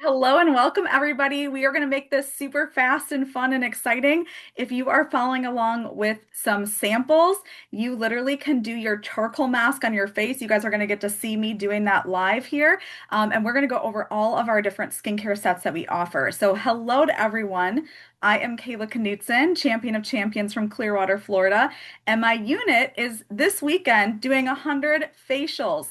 Hello and welcome, everybody. We are going to make this super fast and fun and exciting. If you are following along with some samples, you literally can do your charcoal mask on your face. You guys are going to get to see me doing that live here. And we're going to go over all of our different skincare sets that we offer. So, hello to everyone. I am Kayla Knutson, champion of champions from Clearwater, Florida. And my unit is this weekend doing 100 facials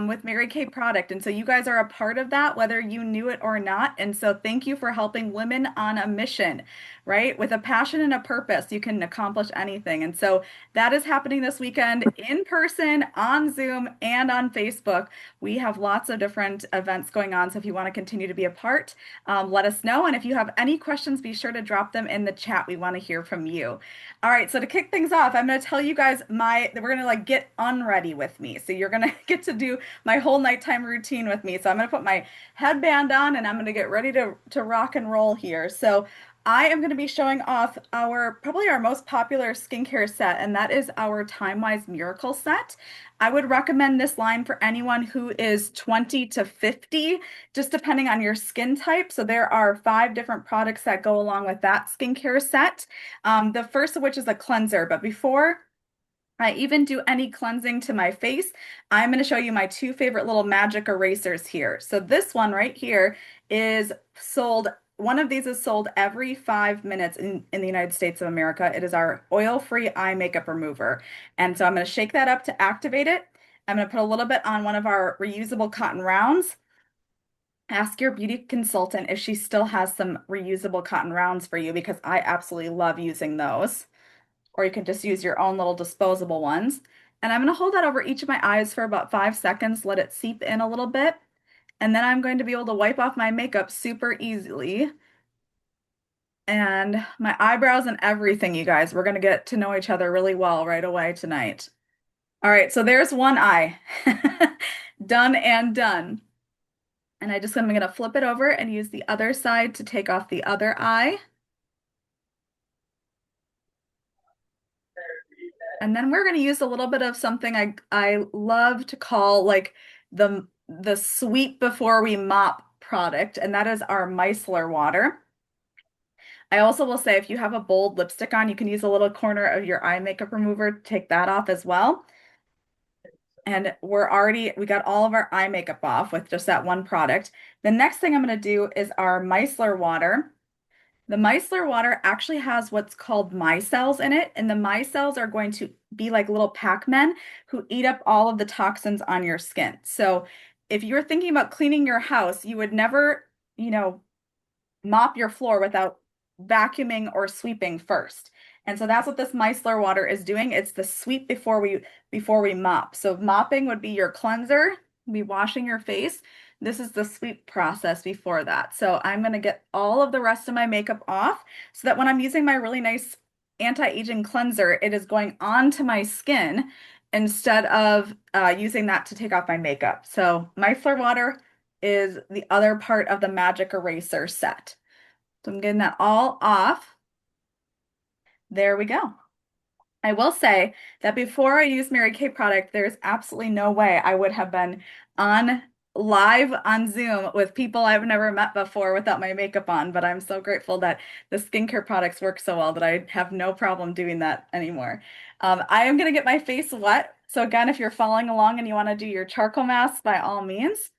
with Mary Kay product. And so you guys are a part of that, whether you knew it or not. And so thank you for helping women on a mission, right? With a passion and a purpose, you can accomplish anything. And so that is happening this weekend in person, on Zoom, and on Facebook. We have lots of different events going on. So if you want to continue to be a part, let us know. And if you have any questions, be sure to drop them in the chat. We want to hear from you. All right, so to kick things off, I'm going to tell you guys we're going to like get unready with me. So you're going to get to do my whole nighttime routine with me. So I'm going to put my headband on and I'm going to get ready to rock and roll here. So I am going to be showing off probably our most popular skincare set, and that is our Time Wise Miracle set. I would recommend this line for anyone who is 20 to 50, just depending on your skin type. So there are 5 different products that go along with that skincare set. The first of which is a cleanser, but before I even do any cleansing to my face, I'm going to show you my 2 favorite little magic erasers here. So this one right here is sold, one of these is sold every 5 minutes in the United States of America. It is our oil-free eye makeup remover. And so I'm going to shake that up to activate it. I'm going to put a little bit on one of our reusable cotton rounds. Ask your beauty consultant if she still has some reusable cotton rounds for you because I absolutely love using those. Or you can just use your own little disposable ones. And I'm going to hold that over each of my eyes for about 5 seconds, let it seep in a little bit. And then I'm going to be able to wipe off my makeup super easily. And my eyebrows and everything, you guys. We're going to get to know each other really well right away tonight. All right, so there's one eye. Done and done. And I'm going to flip it over and use the other side to take off the other eye. And then we're going to use a little bit of something I love to call like the sweep before we mop product, and that is our micellar water. I also will say if you have a bold lipstick on, you can use a little corner of your eye makeup remover to take that off as well. And we got all of our eye makeup off with just that one product. The next thing I'm going to do is our micellar water. The micellar water actually has what's called micelles in it, and the micelles are going to be like little Pac-Men who eat up all of the toxins on your skin. So if you're thinking about cleaning your house, you would never, mop your floor without vacuuming or sweeping first. And so that's what this micellar water is doing. It's the sweep before we mop. So mopping would be your cleanser, be washing your face. This is the sweep process before that. So I'm going to get all of the rest of my makeup off so that when I'm using my really nice anti-aging cleanser, it is going onto my skin instead of using that to take off my makeup. So micellar water is the other part of the magic eraser set. So I'm getting that all off. There we go. I will say that before I used Mary Kay product, there's absolutely no way I would have been on live on Zoom with people I've never met before without my makeup on. But I'm so grateful that the skincare products work so well that I have no problem doing that anymore. I am going to get my face wet. So again, if you're following along and you want to do your charcoal mask, by all means.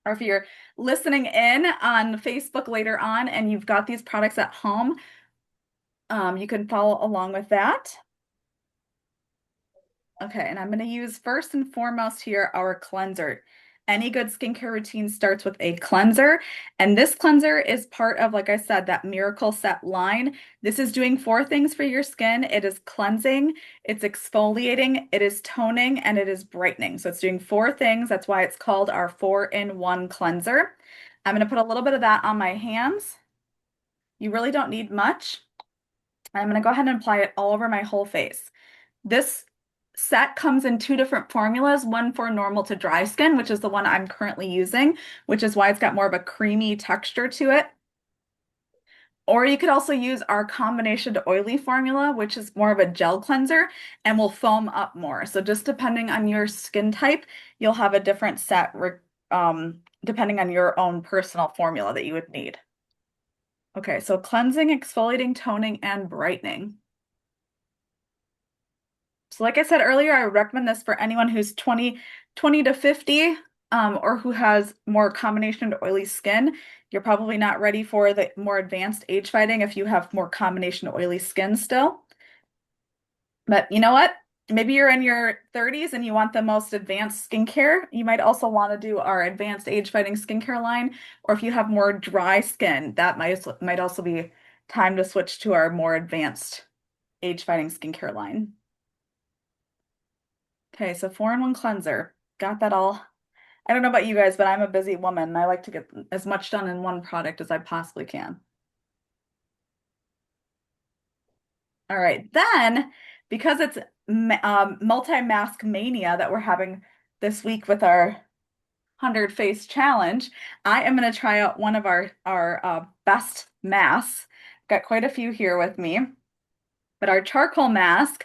Or if you're listening in on Facebook later on and you've got these products at home, you can follow along with that. Okay, and I'm going to use first and foremost here our cleanser. Any good skincare routine starts with a cleanser, and this cleanser is part of, like I said, that Miracle Set line. This is doing 4 things for your skin. It is cleansing, it's exfoliating, it is toning, and it is brightening. So it's doing 4 things. That's why it's called our 4-in-1 cleanser. I'm going to put a little bit of that on my hands. You really don't need much. I'm going to go ahead and apply it all over my whole face. This set comes in 2 different formulas, one for normal to dry skin, which is the one I'm currently using, which is why it's got more of a creamy texture to it. Or you could also use our combination to oily formula, which is more of a gel cleanser and will foam up more. So just depending on your skin type, you'll have a different set depending on your own personal formula that you would need. Okay, so cleansing, exfoliating, toning, and brightening. So like I said earlier, I would recommend this for anyone who's 20 to 50, or who has more combination oily skin. You're probably not ready for the more advanced age fighting if you have more combination oily skin still. But you know what? Maybe you're in your 30s and you want the most advanced skincare. You might also want to do our advanced age fighting skincare line. Or if you have more dry skin, that might also be time to switch to our more advanced age fighting skincare line. Okay, so 4-in-1 cleanser. Got that all. I don't know about you guys, but I'm a busy woman and I like to get as much done in one product as I possibly can. All right, then because it's multi-mask mania that we're having this week with our 100 face challenge, I am going to try out one of our best masks. Got quite a few here with me. But our charcoal mask,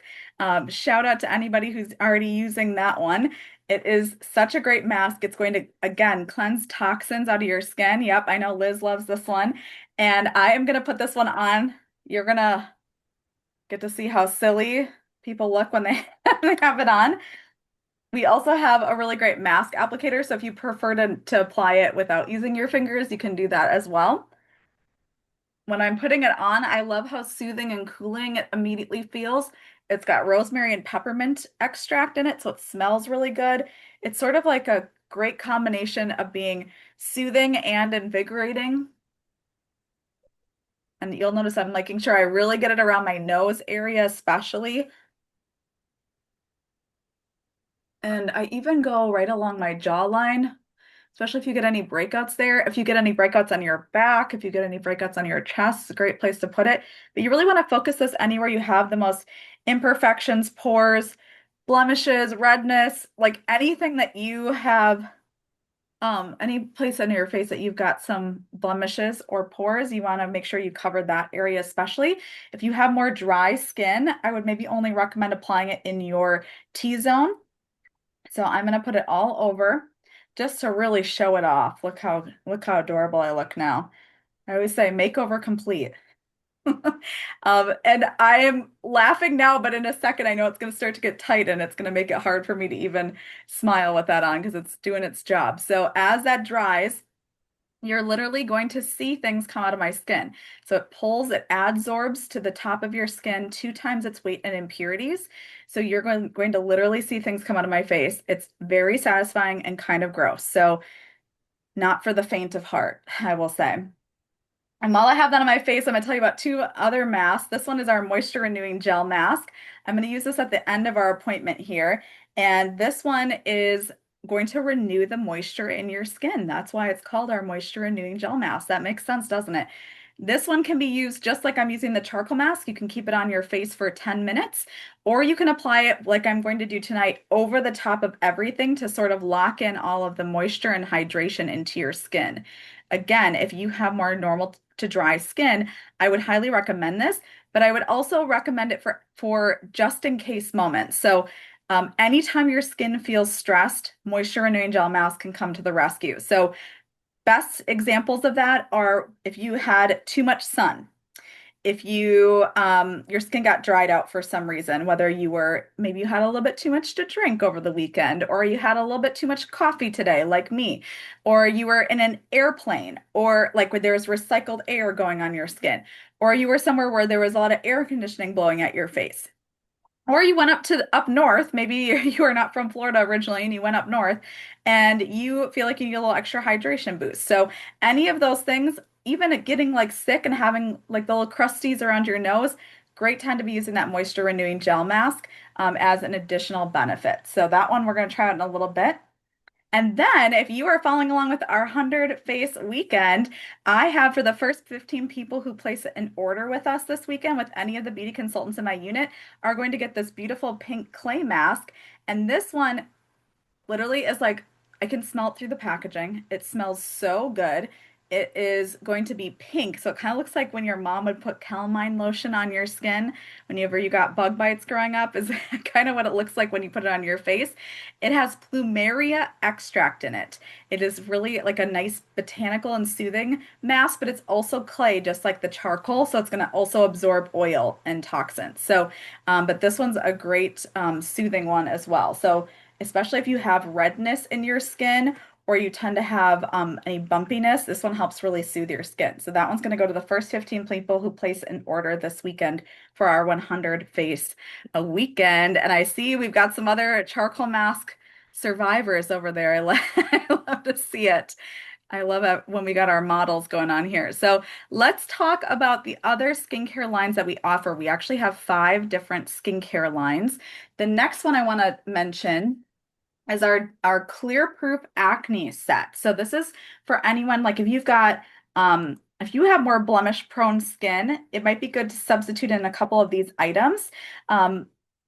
shout out to anybody who's already using that one. It is such a great mask. It's going to, again, cleanse toxins out of your skin. Yep, I know Liz loves this one. And I am going to put this one on. You're going to get to see how silly people look when they, they have it on. We also have a really great mask applicator. So if you prefer to apply it without using your fingers, you can do that as well. When I'm putting it on, I love how soothing and cooling it immediately feels. It's got rosemary and peppermint extract in it, so it smells really good. It's sort of like a great combination of being soothing and invigorating. And you'll notice I'm making sure I really get it around my nose area, especially. And I even go right along my jawline, especially if you get any breakouts there. If you get any breakouts on your back, if you get any breakouts on your chest, it's a great place to put it. But you really want to focus this anywhere you have the most imperfections, pores, blemishes, redness, like anything that you have, any place on your face that you've got some blemishes or pores, you want to make sure you cover that area, especially. If you have more dry skin, I would maybe only recommend applying it in your T-zone. So I'm gonna put it all over just to really show it off. Look how adorable I look now. I always say makeover complete. And I am laughing now, but in a second I know it's gonna start to get tight and it's gonna make it hard for me to even smile with that on because it's doing its job. So as that dries, you're literally going to see things come out of my skin. So it pulls, it adsorbs to the top of your skin 2 times its weight in impurities. So you're going to literally see things come out of my face. It's very satisfying and kind of gross. So not for the faint of heart, I will say. And while I have that on my face, I'm going to tell you about 2 other masks. This one is our moisture renewing gel mask. I'm going to use this at the end of our appointment here. And this one is going to renew the moisture in your skin. That's why it's called our moisture renewing gel mask. That makes sense, doesn't it? This one can be used just like I'm using the charcoal mask. You can keep it on your face for 10 minutes, or you can apply it like I'm going to do tonight over the top of everything to sort of lock in all of the moisture and hydration into your skin. Again, if you have more normal to dry skin, I would highly recommend this, but I would also recommend it for just in case moments. So anytime your skin feels stressed, moisture renewing gel mask can come to the rescue. So best examples of that are if you had too much sun, if your skin got dried out for some reason, whether maybe you had a little bit too much to drink over the weekend, or you had a little bit too much coffee today, like me, or you were in an airplane, or like where there's recycled air going on your skin, or you were somewhere where there was a lot of air conditioning blowing at your face. Or you went up north, maybe you are not from Florida originally and you went up north and you feel like you need a little extra hydration boost. So any of those things, even getting like sick and having like the little crusties around your nose, great time to be using that moisture renewing gel mask as an additional benefit. So that one we're going to try out in a little bit. And then, if you are following along with our 100 face weekend, I have for the first 15 people who place an order with us this weekend with any of the beauty consultants in my unit are going to get this beautiful pink clay mask. And this one literally is like, I can smell it through the packaging. It smells so good. it is going to be pink. So it kind of looks like when your mom would put calamine lotion on your skin whenever you got bug bites growing up, is kind of what it looks like when you put it on your face. It has plumeria extract in it. It is really like a nice botanical and soothing mask, but it's also clay, just like the charcoal. So it's going to also absorb oil and toxins. So, but this one's a great soothing one as well. So, especially if you have redness in your skin or you tend to have any bumpiness, this one helps really soothe your skin. So that one's going to go to the first 15 people who place an order this weekend for our 100 face a weekend. And I see we've got some other charcoal mask survivors over there. I love to see it. I love it when we got our models going on here. So let's talk about the other skincare lines that we offer. We actually have 5 different skincare lines. The next one I want to mention is our clear proof acne set. So this is for anyone, like if you have more blemish prone skin, it might be good to substitute in a couple of these items.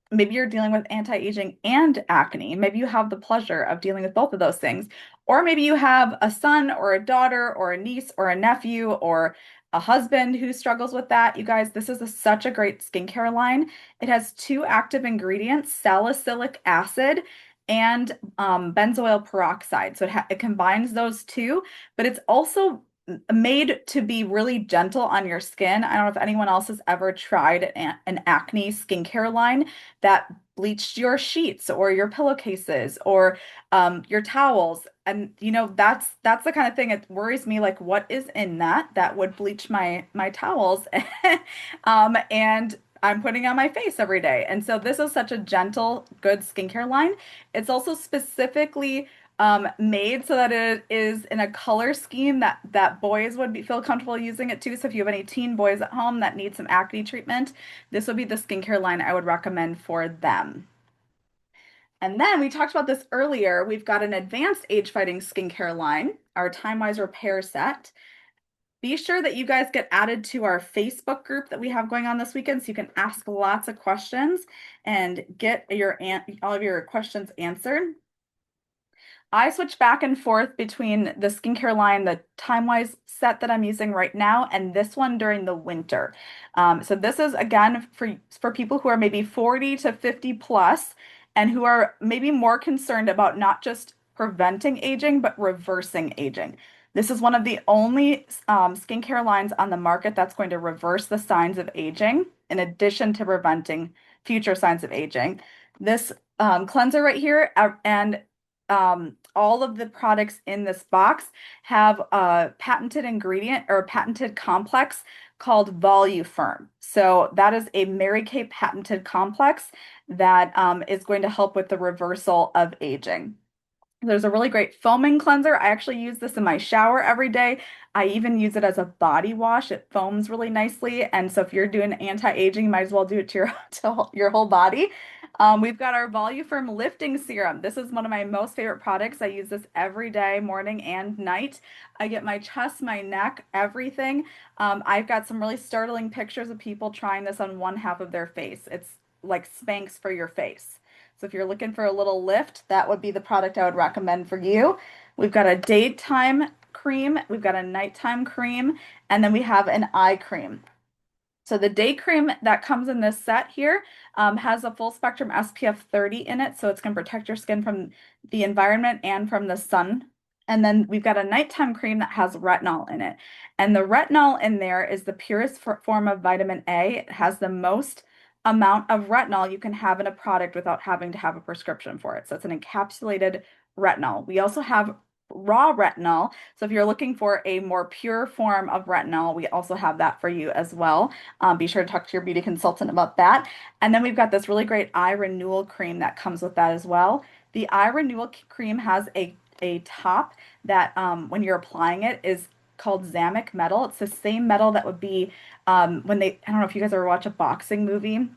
Maybe you're dealing with anti-aging and acne. Maybe you have the pleasure of dealing with both of those things. Or maybe you have a son or a daughter or a niece or a nephew or a husband who struggles with that. You guys, this is such a great skincare line. It has 2 active ingredients, salicylic acid and benzoyl peroxide. So it combines those two, but it's also made to be really gentle on your skin. I don't know if anyone else has ever tried an acne skincare line that bleached your sheets or your pillowcases or your towels. And that's the kind of thing it worries me. Like, what is in that would bleach my towels? And I'm putting on my face every day. And so this is such a gentle, good skincare line. It's also specifically made so that it is in a color scheme that boys would feel comfortable using it too. So if you have any teen boys at home that need some acne treatment, this would be the skincare line I would recommend for them. And then we talked about this earlier. We've got an advanced age fighting skincare line, our Time Wise Repair set. Be sure that you guys get added to our Facebook group that we have going on this weekend so you can ask lots of questions and get all of your questions answered. I switch back and forth between the skincare line, the Time-Wise set that I'm using right now, and this one during the winter. So this is again for people who are maybe 40 to 50 plus and who are maybe more concerned about not just preventing aging, but reversing aging. This is one of the only skincare lines on the market that's going to reverse the signs of aging in addition to preventing future signs of aging. This cleanser right here and all of the products in this box have a patented ingredient or a patented complex called Voluferm. So that is a Mary Kay patented complex that is going to help with the reversal of aging. There's a really great foaming cleanser. I actually use this in my shower every day. I even use it as a body wash. It foams really nicely. And so if you're doing anti-aging, you might as well do it to your whole body. We've got our Voluform lifting serum. This is one of my most favorite products. I use this every day, morning and night. I get my chest, my neck, everything. I've got some really startling pictures of people trying this on one half of their face. It's like Spanx for your face. So if you're looking for a little lift, that would be the product I would recommend for you. We've got a daytime cream, we've got a nighttime cream, and then we have an eye cream. So the day cream that comes in this set here has a full spectrum SPF 30 in it, so it's going to protect your skin from the environment and from the sun. And then we've got a nighttime cream that has retinol in it. And the retinol in there is the purest form of vitamin A. It has the most amount of retinol you can have in a product without having to have a prescription for it. So it's an encapsulated retinol. We also have raw retinol. So if you're looking for a more pure form of retinol, we also have that for you as well. Be sure to talk to your beauty consultant about that. And then we've got this really great eye renewal cream that comes with that as well. The eye renewal cream has a top that when you're applying it is called Zamic metal. It's the same metal that would be I don't know if you guys ever watch a boxing movie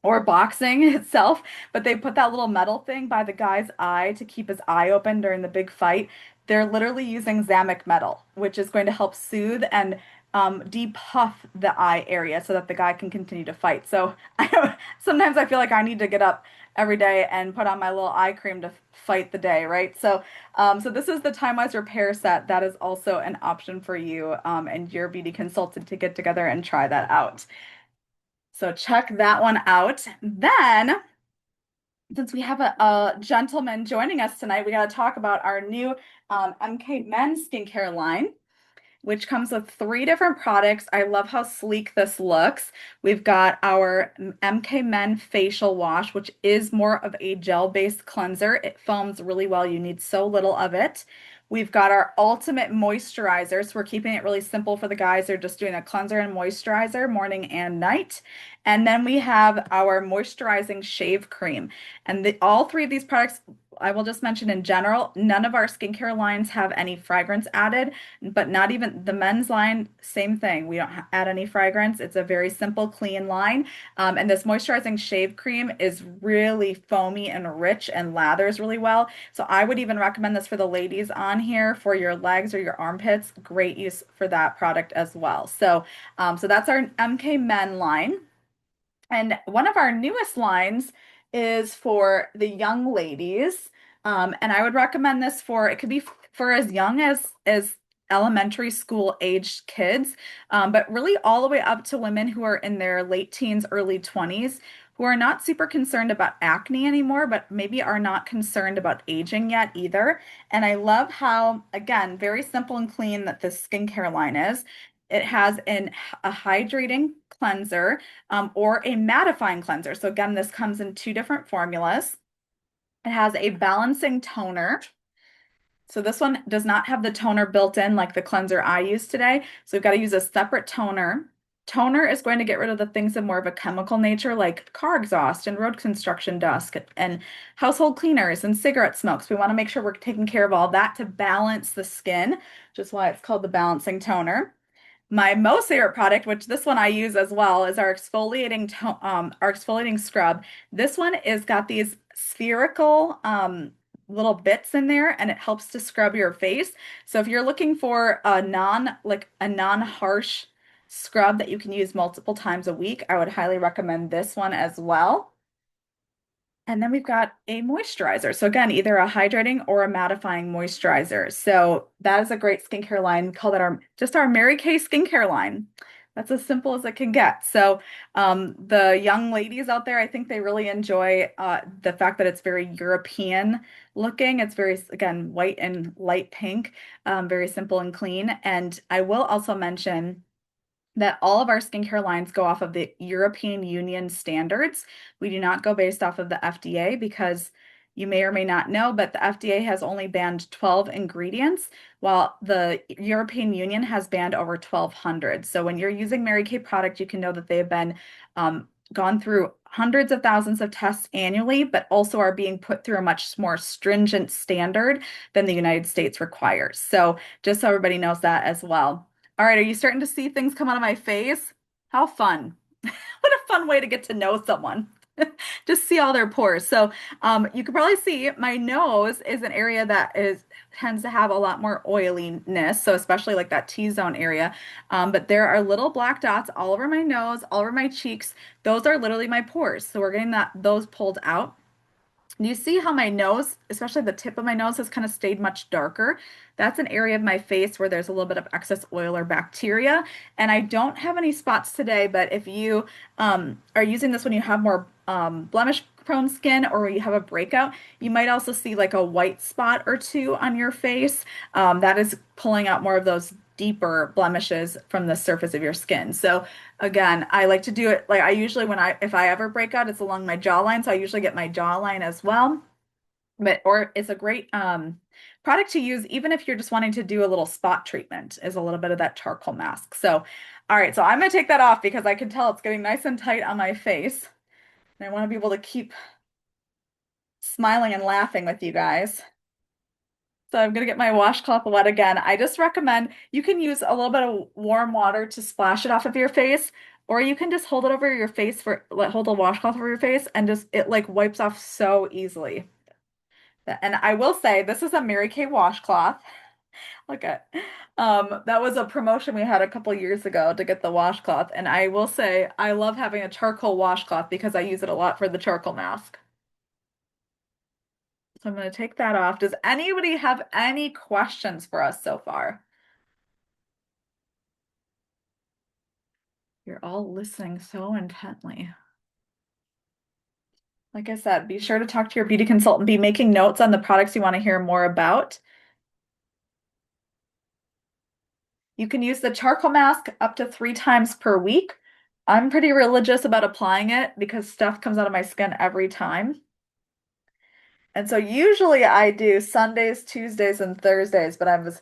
or boxing itself, but they put that little metal thing by the guy's eye to keep his eye open during the big fight. They're literally using Zamic metal, which is going to help soothe and depuff the eye area so that the guy can continue to fight. So sometimes I feel like I need to get up every day and put on my little eye cream to fight the day, right? So this is the Time Wise repair set. That is also an option for you and your beauty consultant to get together and try that out. So check that one out. Then, since we have a gentleman joining us tonight, we got to talk about our new MK Men skincare line, which comes with three different products. I love how sleek this looks. We've got our MK Men facial wash, which is more of a gel-based cleanser. It foams really well. You need so little of it. We've got our ultimate moisturizer. So we're keeping it really simple for the guys. They're just doing a cleanser and moisturizer morning and night. And then we have our moisturizing shave cream. And all three of these products, I will just mention in general, none of our skincare lines have any fragrance added, but not even the men's line, same thing. We don't add any fragrance. It's a very simple, clean line. And this moisturizing shave cream is really foamy and rich and lathers really well. So I would even recommend this for the ladies on here for your legs or your armpits. Great use for that product as well. So that's our MK Men line. And one of our newest lines is for the young ladies. And I would recommend this for it could be for as young as elementary school aged kids, but really all the way up to women who are in their late teens, early 20s, who are not super concerned about acne anymore, but maybe are not concerned about aging yet either. And I love how, again, very simple and clean that this skincare line is. It has a hydrating cleanser or a mattifying cleanser. So again, this comes in two different formulas. It has a balancing toner. So this one does not have the toner built in like the cleanser I use today. So we've got to use a separate toner. Toner is going to get rid of the things of more of a chemical nature like car exhaust and road construction dust and household cleaners and cigarette smokes. We want to make sure we're taking care of all that to balance the skin, which is why it's called the balancing toner. My most favorite product, which this one I use as well, is our exfoliating scrub. This one is got these spherical little bits in there, and it helps to scrub your face. So if you're looking for a non-harsh scrub that you can use multiple times a week, I would highly recommend this one as well. And then we've got a moisturizer. So again, either a hydrating or a mattifying moisturizer. So that is a great skincare line. Call that our Mary Kay skincare line. That's as simple as it can get. So the young ladies out there, I think they really enjoy the fact that it's very European looking. It's very, again, white and light pink, very simple and clean. And I will also mention that all of our skincare lines go off of the European Union standards. We do not go based off of the FDA because you may or may not know, but the FDA has only banned 12 ingredients, while the European Union has banned over 1,200. So when you're using Mary Kay product, you can know that they have been gone through hundreds of thousands of tests annually, but also are being put through a much more stringent standard than the United States requires. So just so everybody knows that as well. All right, are you starting to see things come out of my face? How fun. What a fun way to get to know someone. Just see all their pores. So you can probably see my nose is an area that is tends to have a lot more oiliness. So especially like that T-zone area. But there are little black dots all over my nose, all over my cheeks. Those are literally my pores. So we're getting those pulled out. You see how my nose, especially the tip of my nose, has kind of stayed much darker. That's an area of my face where there's a little bit of excess oil or bacteria. And I don't have any spots today, but if you are using this when you have more blemish prone skin or you have a breakout, you might also see like a white spot or two on your face. That is pulling out more of those deeper blemishes from the surface of your skin. So again, I like to do it like I usually if I ever break out, it's along my jawline. So I usually get my jawline as well. Or it's a great product to use even if you're just wanting to do a little spot treatment is a little bit of that charcoal mask. So all right, so I'm gonna take that off because I can tell it's getting nice and tight on my face. And I want to be able to keep smiling and laughing with you guys. So I'm gonna get my washcloth wet again. I just recommend you can use a little bit of warm water to splash it off of your face, or you can just hold it over your face hold a washcloth over your face and just it like wipes off so easily. And I will say this is a Mary Kay washcloth. Look at that was a promotion we had a couple years ago to get the washcloth. And I will say I love having a charcoal washcloth because I use it a lot for the charcoal mask. So I'm going to take that off. Does anybody have any questions for us so far? You're all listening so intently. Like I said, be sure to talk to your beauty consultant, be making notes on the products you want to hear more about. You can use the charcoal mask up to 3 times per week. I'm pretty religious about applying it because stuff comes out of my skin every time. And so usually I do Sundays, Tuesdays, and Thursdays, but I was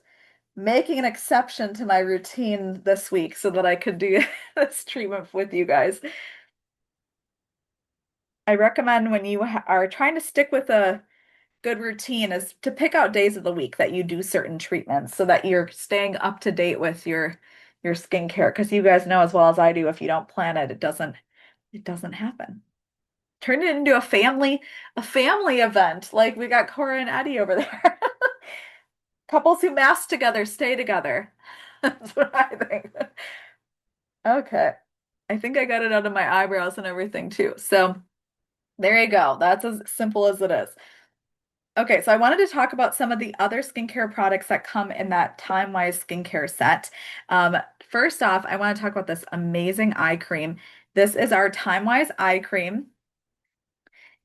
making an exception to my routine this week so that I could do this treatment with you guys. I recommend when you are trying to stick with a good routine is to pick out days of the week that you do certain treatments so that you're staying up to date with your skincare. Because you guys know as well as I do, if you don't plan it, it doesn't happen. Turn it into a family event. Like we got Cora and Eddie over there. Couples who mask together stay together. That's what I think. Okay. I think I got it out of my eyebrows and everything too. So there you go. That's as simple as it is. Okay, so I wanted to talk about some of the other skincare products that come in that Time-Wise skincare set. First off, I want to talk about this amazing eye cream. This is our Time-Wise eye cream.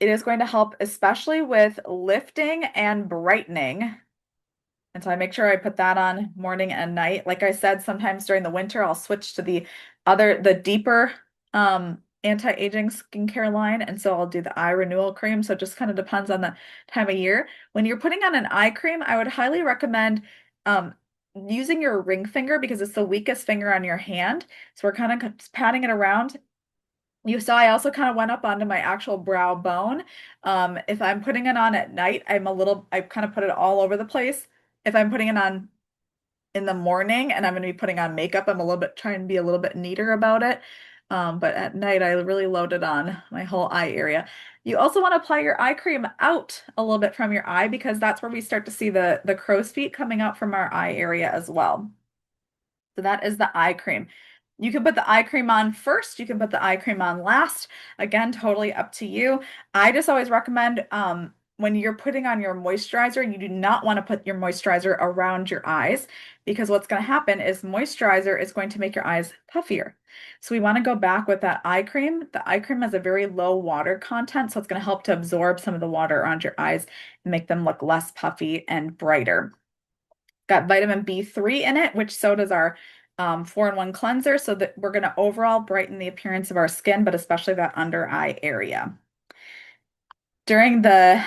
It is going to help especially with lifting and brightening. And so I make sure I put that on morning and night. Like I said, sometimes during the winter, I'll switch to the deeper anti-aging skincare line. And so I'll do the eye renewal cream. So it just kind of depends on the time of year. When you're putting on an eye cream, I would highly recommend um, using your ring finger because it's the weakest finger on your hand. So we're kind of patting it around. You saw I also kind of went up onto my actual brow bone. If I'm putting it on at night, I kind of put it all over the place. If I'm putting it on in the morning and I'm going to be putting on makeup, I'm a little bit trying to be a little bit neater about it. But at night, I really loaded on my whole eye area. You also want to apply your eye cream out a little bit from your eye because that's where we start to see the crow's feet coming out from our eye area as well. So that is the eye cream. You can put the eye cream on first. You can put the eye cream on last. Again, totally up to you. I just always recommend when you're putting on your moisturizer, you do not want to put your moisturizer around your eyes because what's going to happen is moisturizer is going to make your eyes puffier. So we want to go back with that eye cream. The eye cream has a very low water content, so it's going to help to absorb some of the water around your eyes and make them look less puffy and brighter. Got vitamin B3 in it, which so does our 4-in-1 cleanser, so that we're going to overall brighten the appearance of our skin, but especially that under eye area. During the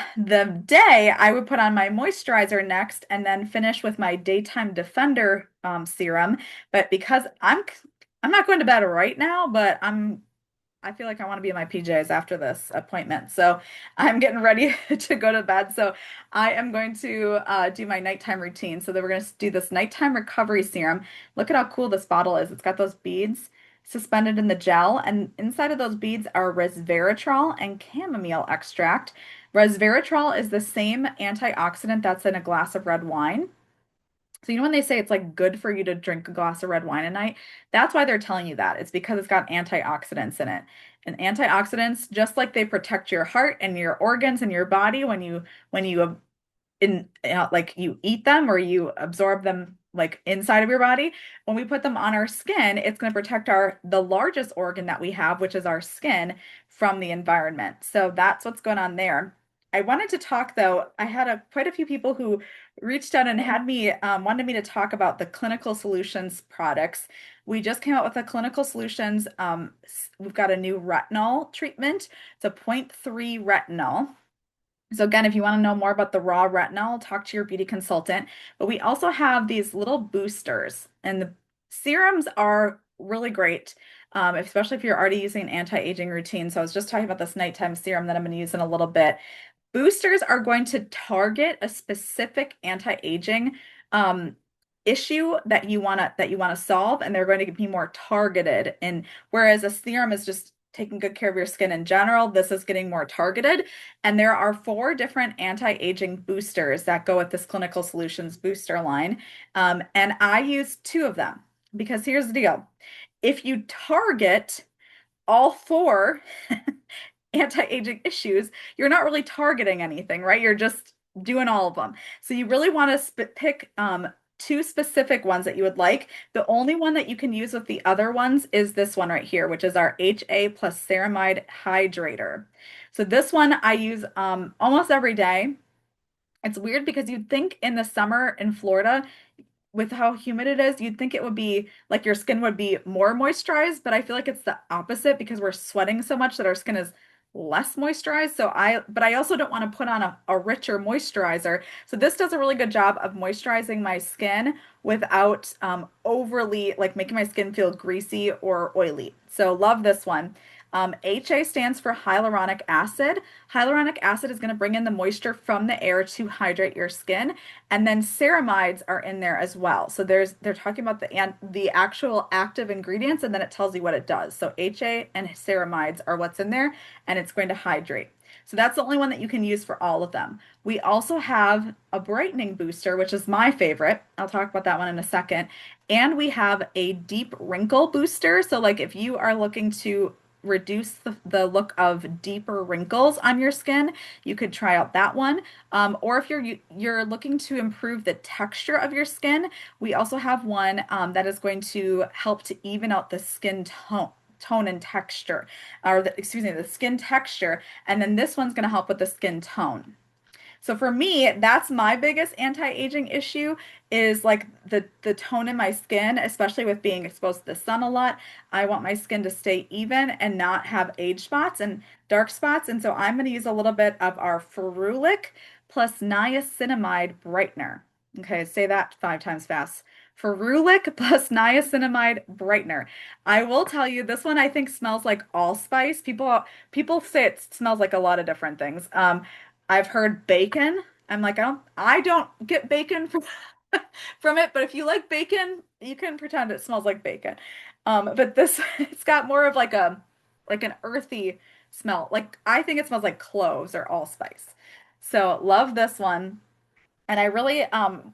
day, I would put on my moisturizer next and then finish with my Daytime Defender serum. But because I'm not going to bed right now, but I feel like I want to be in my PJs after this appointment. So I'm getting ready to go to bed. So I am going to do my nighttime routine. So then we're going to do this nighttime recovery serum. Look at how cool this bottle is. It's got those beads suspended in the gel, and inside of those beads are resveratrol and chamomile extract. Resveratrol is the same antioxidant that's in a glass of red wine. So you know when they say it's like good for you to drink a glass of red wine a night, that's why they're telling you that. It's because it's got antioxidants in it. And antioxidants, just like they protect your heart and your organs and your body when you like you eat them or you absorb them like inside of your body, when we put them on our skin, it's going to protect the largest organ that we have, which is our skin, from the environment. So that's what's going on there. I wanted to talk though, I had quite a few people who reached out and had me wanted me to talk about the Clinical Solutions products. We just came out with a Clinical Solutions. We've got a new retinol treatment. It's a 0.3 retinol. So again, if you want to know more about the raw retinol, talk to your beauty consultant. But we also have these little boosters, and the serums are really great, especially if you're already using an anti-aging routine. So I was just talking about this nighttime serum that I'm going to use in a little bit. Boosters are going to target a specific anti-aging issue that you want to solve, and they're going to be more targeted. And whereas a serum is just taking good care of your skin in general, this is getting more targeted. And there are 4 different anti-aging boosters that go with this Clinical Solutions booster line. And I use 2 of them because here's the deal. If you target all 4 anti-aging issues, you're not really targeting anything, right? You're just doing all of them. So you really want to pick two specific ones that you would like. The only one that you can use with the other ones is this one right here, which is our HA plus ceramide hydrator. So this one I use almost every day. It's weird because you'd think in the summer in Florida, with how humid it is, you'd think it would be like your skin would be more moisturized, but I feel like it's the opposite because we're sweating so much that our skin is less moisturized. But I also don't want to put on a richer moisturizer. So this does a really good job of moisturizing my skin without overly like making my skin feel greasy or oily. So love this one. HA stands for hyaluronic acid. Hyaluronic acid is going to bring in the moisture from the air to hydrate your skin. And then ceramides are in there as well. So they're talking about the actual active ingredients and then it tells you what it does. So HA and ceramides are what's in there and it's going to hydrate. So that's the only one that you can use for all of them. We also have a brightening booster, which is my favorite. I'll talk about that one in a second. And we have a deep wrinkle booster. So like if you are looking to reduce the look of deeper wrinkles on your skin, you could try out that one. Or if you're looking to improve the texture of your skin, we also have one that is going to help to even out the skin tone and texture, or excuse me, the skin texture. And then this one's going to help with the skin tone. So for me, that's my biggest anti-aging issue is like the tone in my skin, especially with being exposed to the sun a lot. I want my skin to stay even and not have age spots and dark spots. And so I'm going to use a little bit of our Ferulic plus niacinamide brightener. Okay, say that 5 times fast. Ferulic plus niacinamide brightener. I will tell you, this one I think smells like allspice. People say it smells like a lot of different things. I've heard bacon. I'm like, I don't get bacon from from it, but if you like bacon, you can pretend it smells like bacon. But this it's got more of like an earthy smell. Like I think it smells like cloves or allspice. So love this one. And I really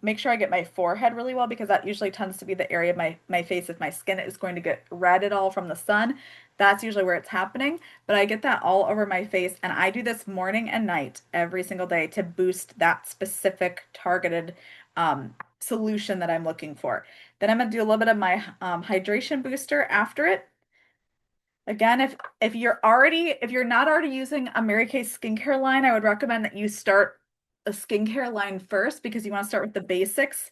make sure I get my forehead really well because that usually tends to be the area of my face if my skin is going to get red at all from the sun. That's usually where it's happening. But I get that all over my face. And I do this morning and night every single day to boost that specific targeted solution that I'm looking for. Then I'm going to do a little bit of my hydration booster after it. Again, if you're not already using a Mary Kay skincare line, I would recommend that you start a skincare line first because you want to start with the basics.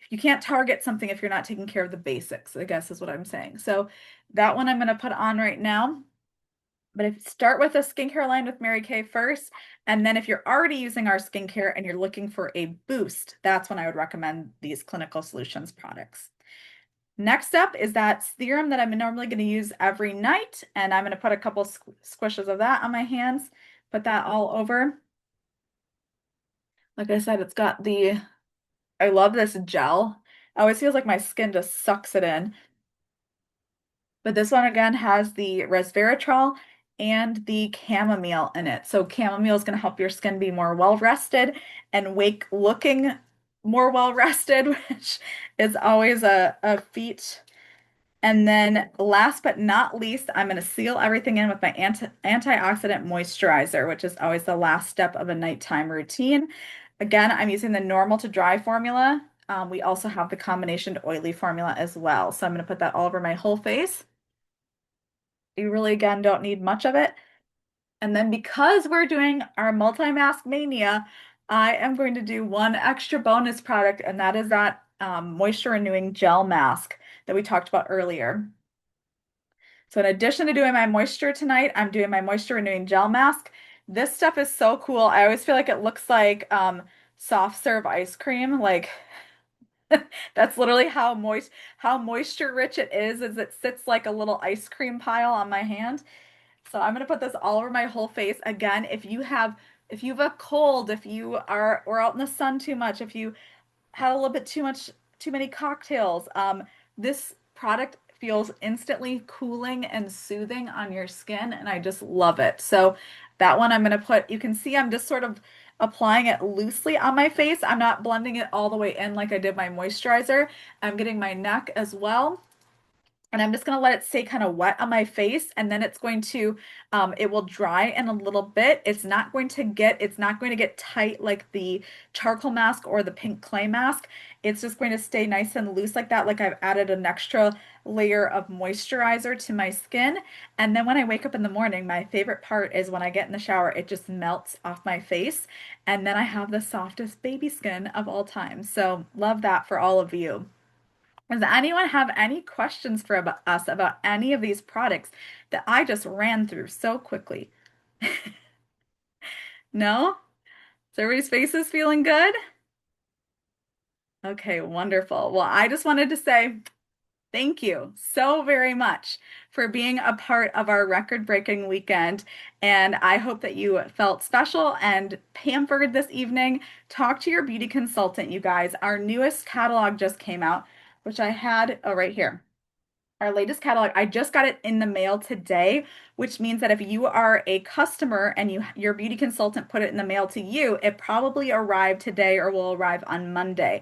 You can't target something if you're not taking care of the basics, I guess is what I'm saying. So that one I'm going to put on right now. But if start with a skincare line with Mary Kay first, and then if you're already using our skincare and you're looking for a boost, that's when I would recommend these Clinical Solutions products. Next up is that serum that I'm normally going to use every night, and I'm going to put a couple squishes of that on my hands, put that all over. Like I said, I love this gel. It always feels like my skin just sucks it in. But this one again has the resveratrol and the chamomile in it. So chamomile is going to help your skin be more well rested and wake looking more well rested, which is always a feat. And then last but not least, I'm going to seal everything in with my antioxidant moisturizer, which is always the last step of a nighttime routine. Again, I'm using the normal to dry formula. We also have the combination to oily formula as well. So I'm going to put that all over my whole face. You really, again, don't need much of it. And then because we're doing our multi-mask mania, I am going to do one extra bonus product, and that is that moisture renewing gel mask that we talked about earlier. So in addition to doing my moisture tonight, I'm doing my moisture renewing gel mask. This stuff is so cool. I always feel like it looks like soft serve ice cream. Like that's literally how moisture rich it is it sits like a little ice cream pile on my hand. So I'm gonna put this all over my whole face. Again, if you have a cold, if you are or out in the sun too much, if you had a little bit too many cocktails. This product feels instantly cooling and soothing on your skin, and I just love it. So that one I'm going to put, you can see I'm just sort of applying it loosely on my face. I'm not blending it all the way in like I did my moisturizer. I'm getting my neck as well. and I'm just going to let it stay kind of wet on my face, and then it will dry in a little bit. It's not going to get tight like the charcoal mask or the pink clay mask. It's just going to stay nice and loose like that. Like I've added an extra layer of moisturizer to my skin. And then when I wake up in the morning, my favorite part is when I get in the shower, it just melts off my face. And then I have the softest baby skin of all time. So love that for all of you. Does anyone have any questions for us about any of these products that I just ran through so quickly? No? Is everybody's faces feeling good? Okay, wonderful. Well, I just wanted to say thank you so very much for being a part of our record-breaking weekend. And I hope that you felt special and pampered this evening. Talk to your beauty consultant, you guys. Our newest catalog just came out, which I had, oh, right here. Our latest catalog. I just got it in the mail today, which means that if you are a customer and your beauty consultant put it in the mail to you, it probably arrived today or will arrive on Monday.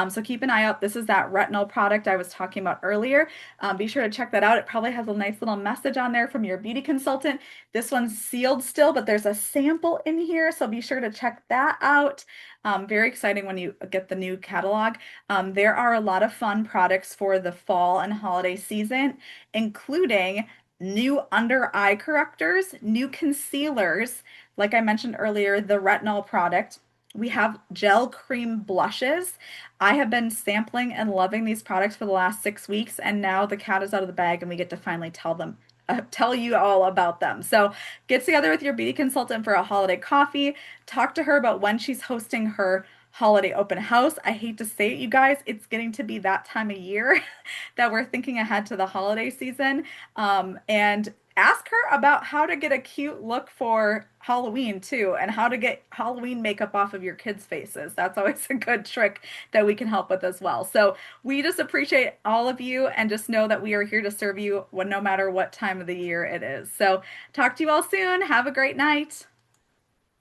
So keep an eye out. This is that retinol product I was talking about earlier. Be sure to check that out. It probably has a nice little message on there from your beauty consultant. This one's sealed still, but there's a sample in here, so be sure to check that out. Very exciting when you get the new catalog. There are a lot of fun products for the fall and holiday season, including new under eye correctors, new concealers, like I mentioned earlier, the retinol product. We have gel cream blushes. I have been sampling and loving these products for the last 6 weeks, and now the cat is out of the bag, and we get to finally tell you all about them. So get together with your beauty consultant for a holiday coffee. Talk to her about when she's hosting her holiday open house. I hate to say it, you guys, it's getting to be that time of year that we're thinking ahead to the holiday season. And ask her about how to get a cute look for Halloween too, and how to get Halloween makeup off of your kids' faces. That's always a good trick that we can help with as well. So we just appreciate all of you and just know that we are here to serve you no matter what time of the year it is. So talk to you all soon. Have a great night.